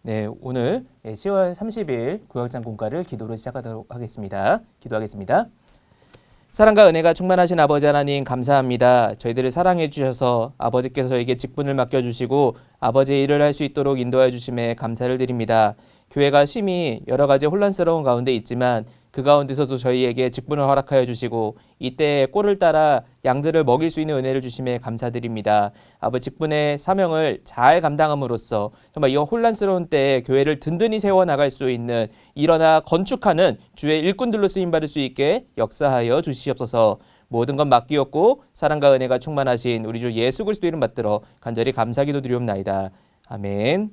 네, 오늘 10월 30일 구역장 공과를 기도로 시작하도록 하겠습니다. 기도하겠습니다. 사랑과 은혜가 충만하신 아버지 하나님 감사합니다. 저희들을 사랑해 주셔서 아버지께서 저에게 직분을 맡겨주시고 아버지의 일을 할 수 있도록 인도해 주심에 감사를 드립니다. 교회가 심히 여러 가지 혼란스러운 가운데 있지만 그 가운데서도 저희에게 직분을 허락하여 주시고 이때에 꼴을 따라 양들을 먹일 수 있는 은혜를 주심에 감사드립니다. 아버지 직분의 사명을 잘 감당함으로써 정말 이 혼란스러운 때에 교회를 든든히 세워나갈 수 있는 일어나 건축하는 주의 일꾼들로 쓰임받을 수 있게 역사하여 주시옵소서. 모든 것 맡기었고 사랑과 은혜가 충만하신 우리 주 예수 그리스도 이름 받들어 간절히 감사기도 드리옵나이다. 아멘.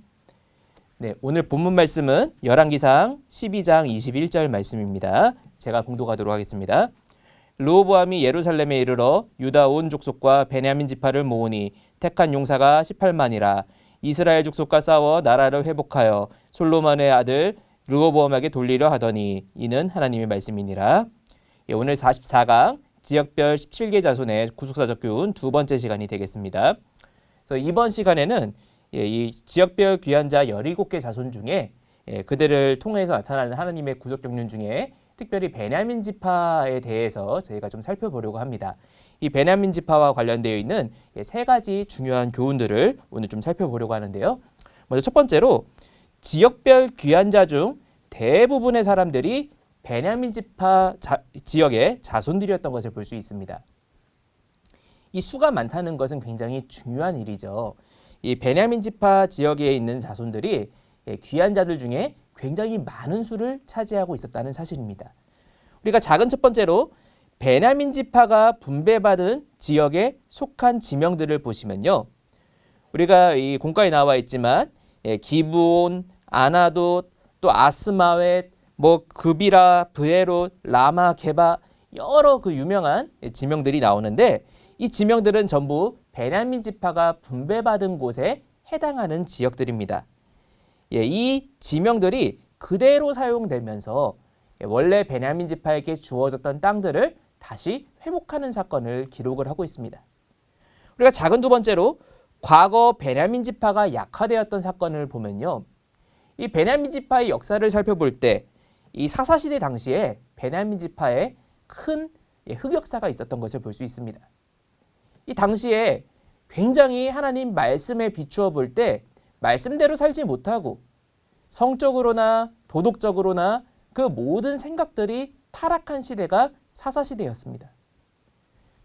네, 오늘 본문 말씀은 열왕기상 12장 21절 말씀입니다. 제가 봉독하도록 하겠습니다. 르호보암이 예루살렘에 이르러 유다 온 족속과 베냐민 지파를 모으니 택한 용사가 18만이라. 이스라엘 족속과 싸워 나라를 회복하여 솔로몬의 아들 르호보암에게 돌리려 하더니 이는 하나님의 말씀이니라. 예, 오늘 44강 지역별 17개 자손의 구속사적 교훈 두 번째 시간이 되겠습니다. 그래서 이번 시간에는 이 지역별 귀환자 17개 자손 중에 그들을 통해서 나타나는 하나님의 구속 경륜 중에 특별히 베냐민 지파에 대해서 저희가 좀 살펴보려고 합니다. 이 베냐민 지파와 관련되어 있는 세 가지 중요한 교훈들을 오늘 좀 살펴보려고 하는데요. 먼저 첫 번째로 지역별 귀환자 중 대부분의 사람들이 베냐민 지파 지역의 자손들이었던 것을 볼 수 있습니다. 이 수가 많다는 것은 굉장히 중요한 일이죠. 이 베냐민 지파 지역에 있는 자손들이 귀한 자들 중에 굉장히 많은 수를 차지하고 있었다는 사실입니다. 우리가 작은 첫 번째로 베냐민 지파가 분배받은 지역에 속한 지명들을 보시면요. 우리가 이 공과에 나와 있지만 기브온, 아나돗, 또 아스마웻, 그비라, 브에롯, 라마, 게바 여러 그 유명한 지명들이 나오는데 이 지명들은 전부 베냐민 지파가 분배받은 곳에 해당하는 지역들입니다. 이 지명들이 그대로 사용되면서 원래 베냐민 지파에게 주어졌던 땅들을 다시 회복하는 사건을 기록을 하고 있습니다. 우리가 작은 두 번째로 과거 베냐민 지파가 약화되었던 사건을 보면요. 이 베냐민 지파의 역사를 살펴볼 때 이 사사시대 당시에 베냐민 지파에 큰 흑역사가 있었던 것을 볼 수 있습니다. 이 당시에 굉장히 하나님 말씀에 비추어 볼 때 말씀대로 살지 못하고 성적으로나 도덕적으로나 그 모든 생각들이 타락한 시대가 사사시대였습니다.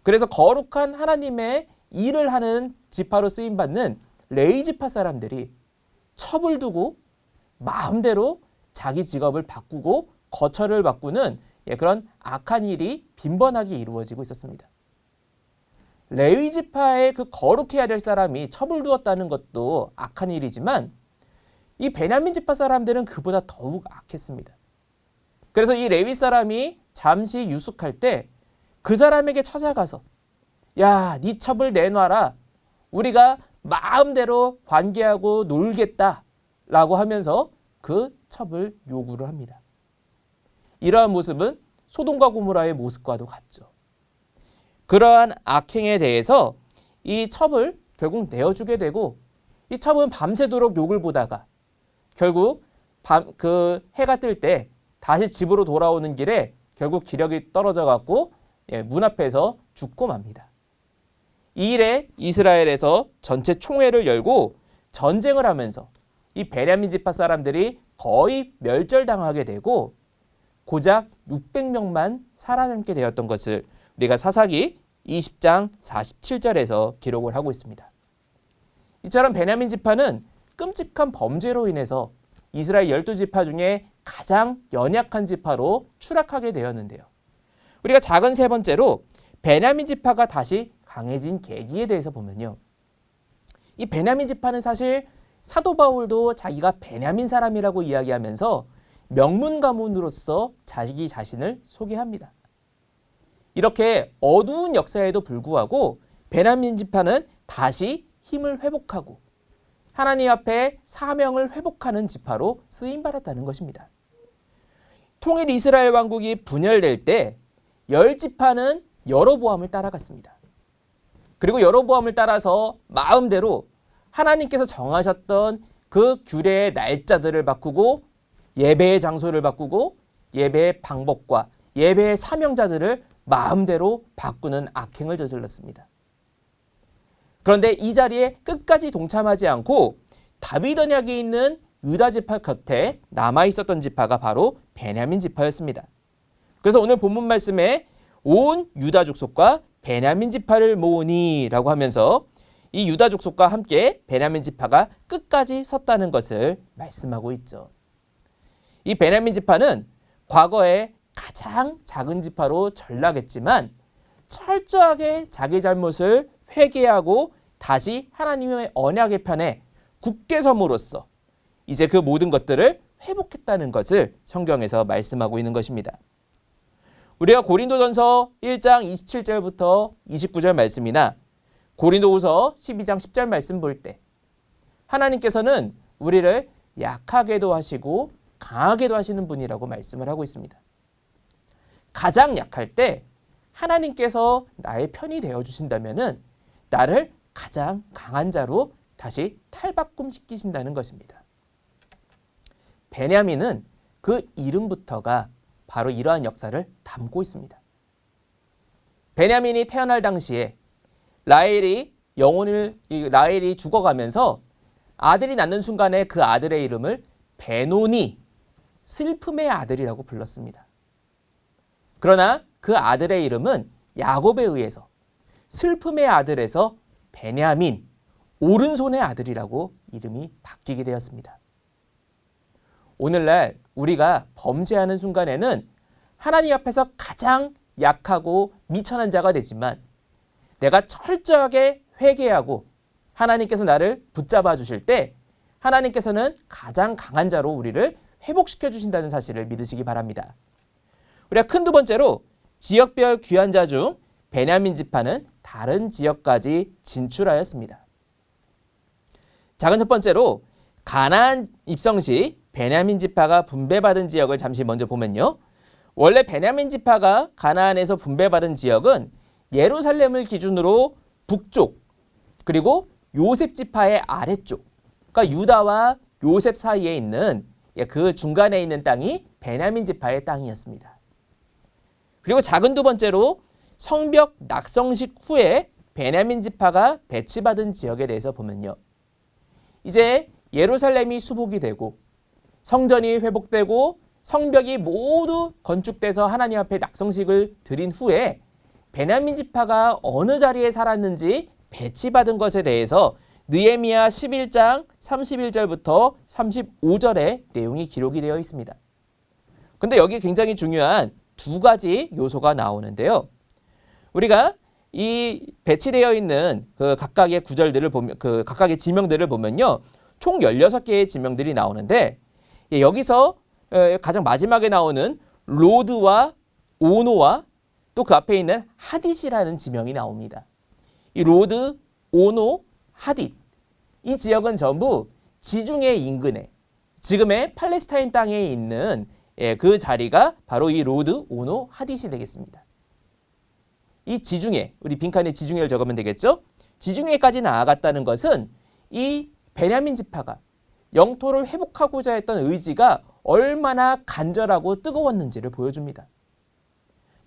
그래서 거룩한 하나님의 일을 하는 지파로 쓰임받는 레위 지파 사람들이 첩을 두고 마음대로 자기 직업을 바꾸고 거처를 바꾸는 그런 악한 일이 빈번하게 이루어지고 있었습니다. 레위 지파의 그 거룩해야 될 사람이 첩을 두었다는 것도 악한 일이지만 이 베냐민 지파 사람들은 그보다 더욱 악했습니다. 그래서 이 레위 사람이 잠시 유숙할 때 그 사람에게 찾아가서 야, 네 첩을 내놔라. 우리가 마음대로 관계하고 놀겠다라고 하면서 그 첩을 요구를 합니다. 이러한 모습은 소돔과 고모라의 모습과도 같죠. 그러한 악행에 대해서 이 첩을 결국 내어주게 되고 이 첩은 밤새도록 욕을 보다가 결국 그 해가 뜰 때 다시 집으로 돌아오는 길에 결국 기력이 떨어져 갖고 문 앞에서 죽고 맙니다. 이 일에 이스라엘에서 전체 총회를 열고 전쟁을 하면서 이 베냐민 지파 사람들이 거의 멸절당하게 되고 고작 600명만 살아남게 되었던 것을 우리가 사사기 20장 47절에서 기록을 하고 있습니다. 이처럼 베냐민 지파는 끔찍한 범죄로 인해서 이스라엘 12지파 중에 가장 연약한 지파로 추락하게 되었는데요. 우리가 작은 세 번째로 베냐민 지파가 다시 강해진 계기에 대해서 보면요. 이 베냐민 지파는 사실 사도 바울도 자기가 베냐민 사람이라고 이야기하면서 명문 가문으로서 자기 자신을 소개합니다. 이렇게 어두운 역사에도 불구하고 베냐민 지파는 다시 힘을 회복하고 하나님 앞에 사명을 회복하는 지파로 쓰임받았다는 것입니다. 통일 이스라엘 왕국이 분열될 때 10지파는 여로보암을 따라갔습니다. 그리고 여로보암을 따라서 마음대로 하나님께서 정하셨던 그 규례의 날짜들을 바꾸고 예배의 장소를 바꾸고 예배의 방법과 예배의 사명자들을 마음대로 바꾸는 악행을 저질렀습니다. 그런데 이 자리에 끝까지 동참하지 않고 다윗 언약이 있는 유다 지파 곁에 남아있었던 지파가 바로 베냐민 지파였습니다. 그래서 오늘 본문 말씀에 온 유다 족속과 베냐민 지파를 모으니 라고 하면서 이 유다 족속과 함께 베냐민 지파가 끝까지 섰다는 것을 말씀하고 있죠. 이 베냐민 지파는 과거에 가장 작은 지파로 전락했지만 철저하게 자기 잘못을 회개하고 다시 하나님의 언약의 편에 굳게 섬으로써 이제 그 모든 것들을 회복했다는 것을 성경에서 말씀하고 있는 것입니다. 우리가 고린도전서 1장 27절부터 29절 말씀이나 고린도후서 12장 10절 말씀 볼 때 하나님께서는 우리를 약하게도 하시고 강하게도 하시는 분이라고 말씀을 하고 있습니다. 가장 약할 때 하나님께서 나의 편이 되어주신다면 나를 가장 강한 자로 다시 탈바꿈시키신다는 것입니다. 베냐민은 그 이름부터가 바로 이러한 역사를 담고 있습니다. 베냐민이 태어날 당시에 라헬이 죽어가면서 아들이 낳는 순간에 그 아들의 이름을 베노니, 슬픔의 아들이라고 불렀습니다. 그러나 그 아들의 이름은 야곱에 의해서 슬픔의 아들에서 베냐민, 오른손의 아들이라고 이름이 바뀌게 되었습니다. 오늘날 우리가 범죄하는 순간에는 하나님 앞에서 가장 약하고 미천한 자가 되지만 내가 철저하게 회개하고 하나님께서 나를 붙잡아 주실 때 하나님께서는 가장 강한 자로 우리를 회복시켜 주신다는 사실을 믿으시기 바랍니다. 우리가 큰 두 번째로 지역별 귀한 자 중 베냐민 지파는 다른 지역까지 진출하였습니다. 작은 첫 번째로 가나안 입성 시 베냐민 지파가 분배받은 지역을 잠시 먼저 보면요. 원래 베냐민 지파가 가나안에서 분배받은 지역은 예루살렘을 기준으로 북쪽 그리고 요셉 지파의 아래쪽 그러니까 유다와 요셉 사이에 있는 그 중간에 있는 땅이 베냐민 지파의 땅이었습니다. 그리고 작은 두 번째로 성벽 낙성식 후에 베냐민 지파가 배치받은 지역에 대해서 보면요. 이제 예루살렘이 수복이 되고 성전이 회복되고 성벽이 모두 건축돼서 하나님 앞에 낙성식을 드린 후에 베냐민 지파가 어느 자리에 살았는지 배치받은 것에 대해서 느헤미야 11장 31절부터 35절의 내용이 기록이 되어 있습니다. 근데 여기 굉장히 중요한 두 가지 요소가 나오는데요. 우리가 이 배치되어 있는 그 각각의 구절들을 보면 그 각각의 지명들을 보면요. 총 16개의 지명들이 나오는데 여기서 가장 마지막에 나오는 로드와 오노와 또 그 앞에 있는 하딧이라는 지명이 나옵니다. 이 로드, 오노, 하딧 이 지역은 전부 지중해 인근에 지금의 팔레스타인 땅에 있는 그 자리가 바로 이 로드, 오노, 하딧이 되겠습니다. 이 지중해, 우리 빈칸에 지중해를 적으면 되겠죠? 지중해까지 나아갔다는 것은 이 베냐민 지파가 영토를 회복하고자 했던 의지가 얼마나 간절하고 뜨거웠는지를 보여줍니다.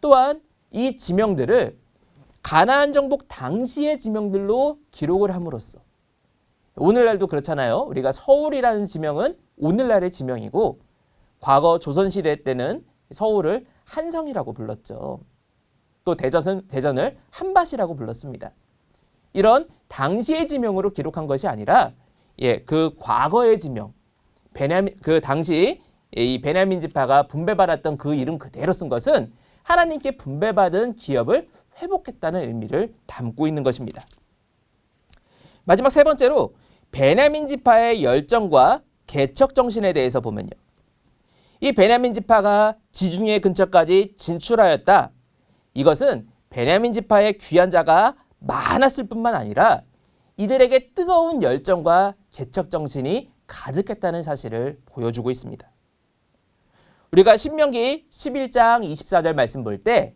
또한 이 지명들을 가나안 정복 당시의 지명들로 기록을 함으로써 오늘날도 그렇잖아요. 우리가 서울이라는 지명은 오늘날의 지명이고 과거 조선시대 때는 서울을 한성이라고 불렀죠. 또 대전을 한밭이라고 불렀습니다. 이런 당시의 지명으로 기록한 것이 아니라 그 과거의 지명, 그 당시 이 베냐민 지파가 분배받았던 그 이름 그대로 쓴 것은 하나님께 분배받은 기업을 회복했다는 의미를 담고 있는 것입니다. 마지막 세 번째로 베냐민 지파의 열정과 개척 정신에 대해서 보면요. 이 베냐민 지파가 지중해 근처까지 진출하였다. 이것은 베냐민 지파의 귀한 자가 많았을 뿐만 아니라 이들에게 뜨거운 열정과 개척 정신이 가득했다는 사실을 보여주고 있습니다. 우리가 신명기 11장 24절 말씀 볼 때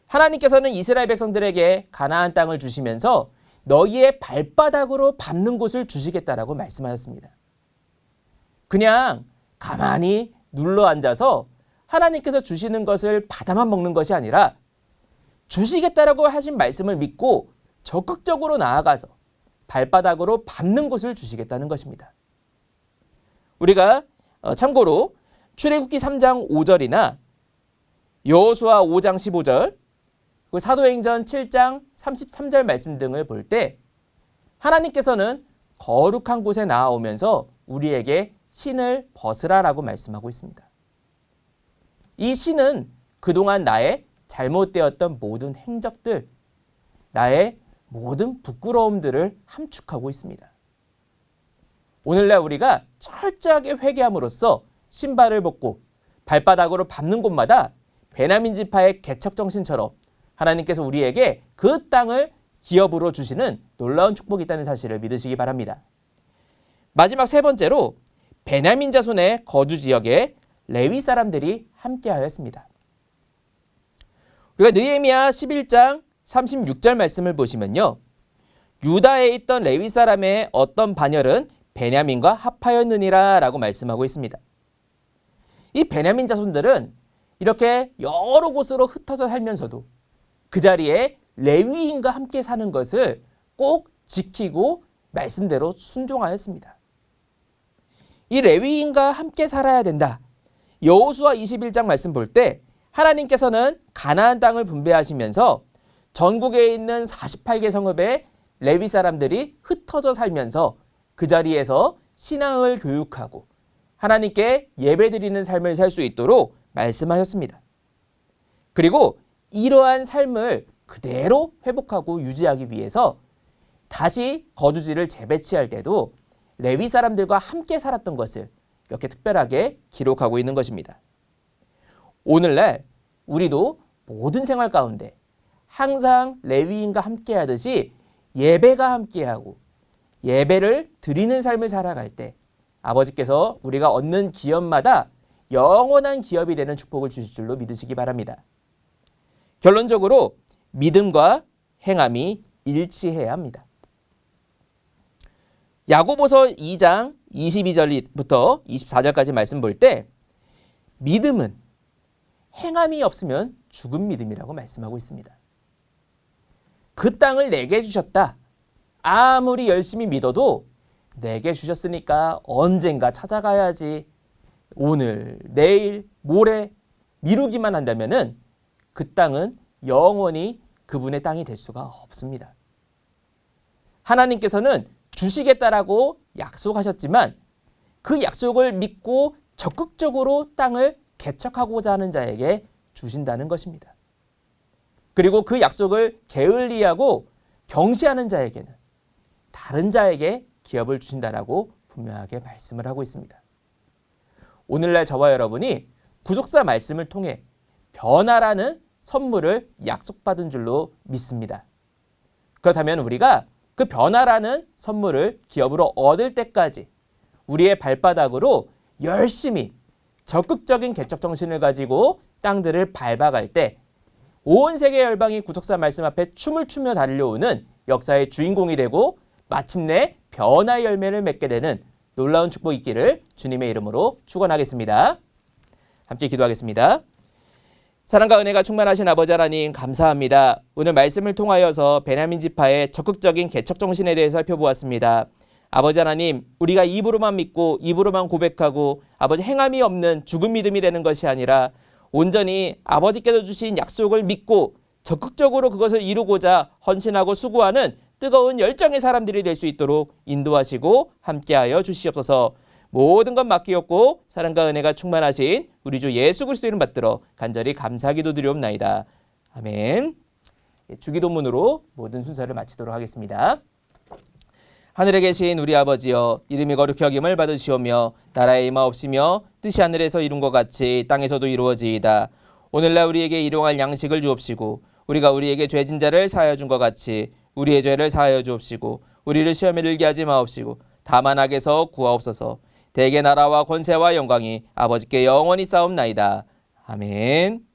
하나님께서는 이스라엘 백성들에게 가나안 땅을 주시면서 너희의 발바닥으로 밟는 곳을 주시겠다라고 말씀하셨습니다. 그냥 가만히 눌러 앉아서 하나님께서 주시는 것을 받아만 먹는 것이 아니라 주시겠다라고 하신 말씀을 믿고 적극적으로 나아가서 발바닥으로 밟는 곳을 주시겠다는 것입니다. 우리가 참고로 출애굽기 3장 5절이나 여호수아 5장 15절, 사도행전 7장 33절 말씀 등을 볼 때 하나님께서는 거룩한 곳에 나아오면서 우리에게 신을 벗으라라고 말씀하고 있습니다. 이 신은 그동안 나의 잘못되었던 모든 행적들, 나의 모든 부끄러움들을 함축하고 있습니다. 오늘날 우리가 철저하게 회개함으로써 신발을 벗고 발바닥으로 밟는 곳마다 베냐민 지파의 개척정신처럼 하나님께서 우리에게 그 땅을 기업으로 주시는 놀라운 축복이 있다는 사실을 믿으시기 바랍니다. 마지막 세 번째로 베냐민 자손의 거주 지역에 레위 사람들이 함께하였습니다. 우리가 느헤미야 11장 36절 말씀을 보시면요. 유다에 있던 레위 사람의 어떤 반열은 베냐민과 합하였느니라 라고 말씀하고 있습니다. 이 베냐민 자손들은 이렇게 여러 곳으로 흩어져 살면서도 그 자리에 레위인과 함께 사는 것을 꼭 지키고 말씀대로 순종하였습니다. 이 레위인과 함께 살아야 된다. 여호수아 21장 말씀 볼 때 하나님께서는 가나안 땅을 분배하시면서 전국에 있는 48개 성읍의 레위 사람들이 흩어져 살면서 그 자리에서 신앙을 교육하고 하나님께 예배드리는 삶을 살 수 있도록 말씀하셨습니다. 그리고 이러한 삶을 그대로 회복하고 유지하기 위해서 다시 거주지를 재배치할 때도 레위 사람들과 함께 살았던 것을 이렇게 특별하게 기록하고 있는 것입니다. 오늘날 우리도 모든 생활 가운데 항상 레위인과 함께 하듯이 예배가 함께하고 예배를 드리는 삶을 살아갈 때 아버지께서 우리가 얻는 기업마다 영원한 기업이 되는 축복을 주실 줄로 믿으시기 바랍니다. 결론적으로 믿음과 행함이 일치해야 합니다. 야고보서 2장 22절부터 24절까지 말씀 볼 때 믿음은 행함이 없으면 죽은 믿음이라고 말씀하고 있습니다. 그 땅을 내게 주셨다. 아무리 열심히 믿어도 내게 주셨으니까 언젠가 찾아가야지. 오늘, 내일, 모레 미루기만 한다면은 그 땅은 영원히 그분의 땅이 될 수가 없습니다. 하나님께서는 주시겠다라고 약속하셨지만 그 약속을 믿고 적극적으로 땅을 개척하고자 하는 자에게 주신다는 것입니다. 그리고 그 약속을 게을리하고 경시하는 자에게는 다른 자에게 기업을 주신다라고 분명하게 말씀을 하고 있습니다. 오늘날 저와 여러분이 구속사 말씀을 통해 변화라는 선물을 약속받은 줄로 믿습니다. 그렇다면 우리가 그 변화라는 선물을 기업으로 얻을 때까지 우리의 발바닥으로 열심히 적극적인 개척 정신을 가지고 땅들을 밟아갈 때 온 세계 열방이 구속사 말씀 앞에 춤을 추며 달려오는 역사의 주인공이 되고 마침내 변화의 열매를 맺게 되는 놀라운 축복이 있기를 주님의 이름으로 축원하겠습니다. 함께 기도하겠습니다. 사랑과 은혜가 충만하신 아버지 하나님 감사합니다. 오늘 말씀을 통하여서 베냐민 지파의 적극적인 개척 정신에 대해 살펴보았습니다. 아버지 하나님, 우리가 입으로만 믿고 입으로만 고백하고 아버지 행함이 없는 죽은 믿음이 되는 것이 아니라 온전히 아버지께서 주신 약속을 믿고 적극적으로 그것을 이루고자 헌신하고 수고하는 뜨거운 열정의 사람들이 될 수 있도록 인도하시고 함께하여 주시옵소서. 모든 것 맡기었고 사랑과 은혜가 충만하신 우리 주 예수 그리스도 이름 받들어 간절히 감사기도 드리옵나이다. 아멘. 주기도문으로 모든 순서를 마치도록 하겠습니다. 하늘에 계신 우리 아버지여, 이름이 거룩히 여김을 받으시오며 나라의 임하옵시며 뜻이 하늘에서 이룬 것 같이 땅에서도 이루어지이다. 오늘날 우리에게 일용할 양식을 주옵시고 우리가 우리에게 죄진 자를 사하여 준 것 같이 우리의 죄를 사하여 주옵시고 우리를 시험에 들게 하지 마옵시고 다만 악에서 구하옵소서. 대개 나라와 권세와 영광이 아버지께 영원히 싸움나이다. 아멘.